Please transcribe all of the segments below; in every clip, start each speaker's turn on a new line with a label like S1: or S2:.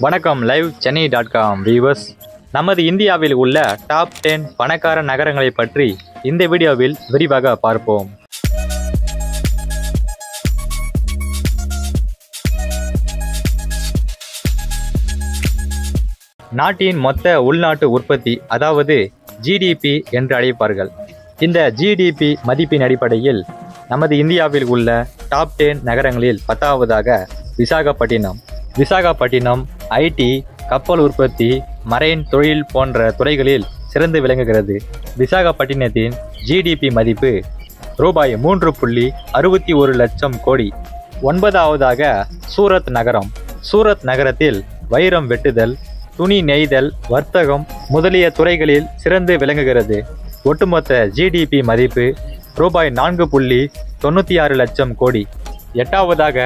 S1: வணக்கம் live சென்னை.com viewers. நமது இந்தியாவில் உள்ள டாப் 10 பணக்கார நகரங்களை பற்றி இந்த வீடியோவில் விரிவாக பார்ப்போம். நாட்டின் மொத்த உள்நாட்டு உற்பத்தி அதாவது ஜிடிபி என்று அழைப்பார்கள். இந்த ஜிடிபி மதிப்பின் அடிப்படையில் நமது இந்தியாவில் உள்ள டாப் 10 நகரங்களில் 10வதாக விசாகப்பட்டினம் ஐடி, கப்பல் உற்பத்தி, மரைன் தொழில் போன்ற துறைகளில் சிறந்து விளங்குகிறது. விசாகப்பட்டினத்தின் ஜிடிபி மதிப்பு ரூபாய் 3.61 லட்சம் கோடி. 9வதாக சூரத் நகரம். சூரத் நகரத்தில் வைரம் வெட்டுதல், துணி நெய்தல், வர்த்தகம் முதலிய துறைகளில் சிறந்து விளங்குகிறது. ஒட்டுமொத்த ஜிடிபி மதிப்பு ரூபாய் 4.96 லட்சம் கோடி. 8வதாக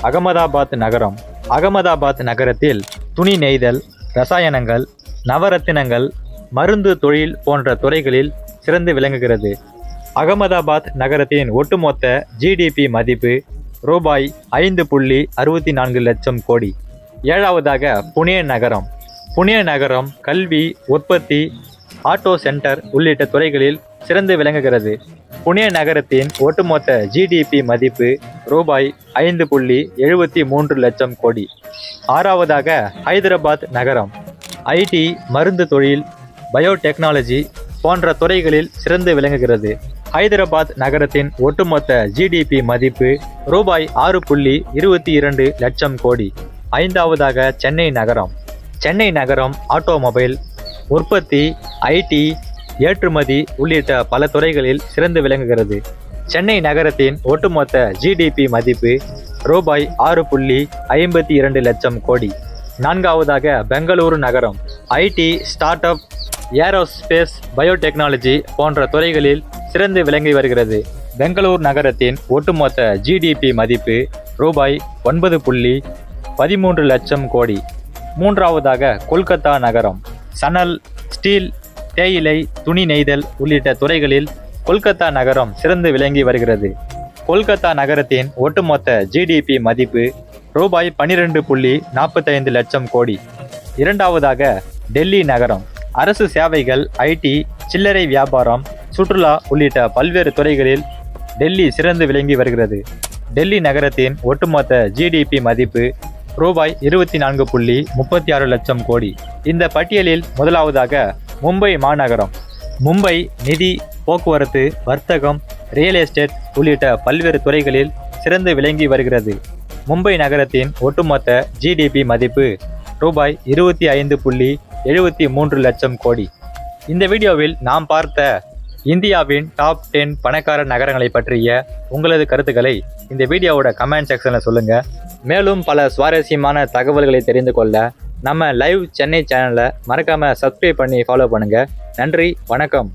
S1: அகமதாபாத் நகரம். அகமதாபாத் நகரத்தில் துணி நெய்தல், ரசாயனங்கள், நவரத்தினங்கள், மருந்து தொழில் போன்ற துறைகளில் சிறந்து விளங்குகிறது. அகமதாபாத் நகரத்தின் ஒட்டுமொத்த ஜிடிபி மதிப்பு ரூபாய் 5.64 லட்சம் கோடி. 7வதாக புனே நகரம். புனே நகரம் கல்வி, உற்பத்தி, ஆட்டோ சென்டர் உள்ளிட்ட துறைகளில் சிறந்து விளங்குகிறது. புனே நகரத்தின் ஒட்டுமொத்த ஜிடிபி மதிப்பு ரூபாய் 5.73 லட்சம் கோடி. 6வதாக ஹைதராபாத் நகரம். ஐடி, மருந்து தொழில், பயோடெக்னாலஜி போன்ற துறைகளில் சிறந்து விளங்குகிறது. ஹைதராபாத் நகரத்தின் ஒட்டுமொத்த ஜிடிபி மதிப்பு ரூபாய் 6.22 லட்சம் கோடி. 5வதாக சென்னை நகரம். சென்னை நகரம் ஆட்டோமொபைல், உற்பத்தி, ஐடி, ஏற்றுமதி உள்ளிட்ட பல துறைகளில் சிறந்து விளங்குகிறது. சென்னை நகரத்தின் ஒட்டுமொத்த ஜிடிபி மதிப்பு ரூபாய் 6.52 லட்சம் கோடி. 4வதாக பெங்களூரு நகரம். IT, start up, aerospace, biotechnology போன்ற துறைகளில் சிறந்து விளங்கி வருகிறது. பெங்களூர் நகரத்தின் ஒட்டுமொத்த ஜிடிபி மதிப்பு ரூபாய் 9.13 லட்சம் கோடி. 3வதாக கொல்கத்தா நகரம். சணல், ஸ்டீல், தேயிலை, துணி நெய்தல் உள்ளிட்ட துறைகளில் கொல்கத்தா நகரம் சிறந்து விளங்கி வருகிறது. கொல்கத்தா நகரத்தின் ஒட்டுமொத்த ஜிடிபி மதிப்பு ரூபாய் 12.45 லட்சம் கோடி. 2வதாக டெல்லி நகரம். அரசு சேவைகள், ஐடி, சில்லறை வியாபாரம், சுற்றுலா உள்ளிட்ட பல்வேறு துறைகளில் டெல்லி சிறந்து விளங்கி வருகிறது. டெல்லி நகரத்தின் ஒட்டுமொத்த ஜிடிபி மதிப்பு ரூபாய் 24.36 லட்சம் கோடி. இந்த பட்டியலில் முதலாவதாக மும்பை மாநகரம். மும்பை நிதி, போக்குவரத்து, வர்த்தகம், ரியல் எஸ்டேட் உள்ளிட்ட பல்வேறு துறைகளில் சிறந்து விளங்கி வருகிறது. மும்பை நகரத்தின் ஒட்டுமொத்த ஜிடிபி மதிப்பு ரூபாய் 25.73 லட்சம் கோடி. இந்த வீடியோவில் நாம் பார்த்த இந்தியாவின் டாப் 10 பணக்கார நகரங்களை பற்றிய உங்களது கருத்துக்களை இந்த வீடியோவோட கமெண்ட் செக்ஷனில் சொல்லுங்கள். மேலும் பல சுவாரஸ்யமான தகவல்களை தெரிந்து கொள்ள நம்ம லைவ் சென்னை சேனலை மறக்காமல் சப்ஸ்கிரைப் பண்ணி ஃபாலோ பண்ணுங்கள். நன்றி, வணக்கம்.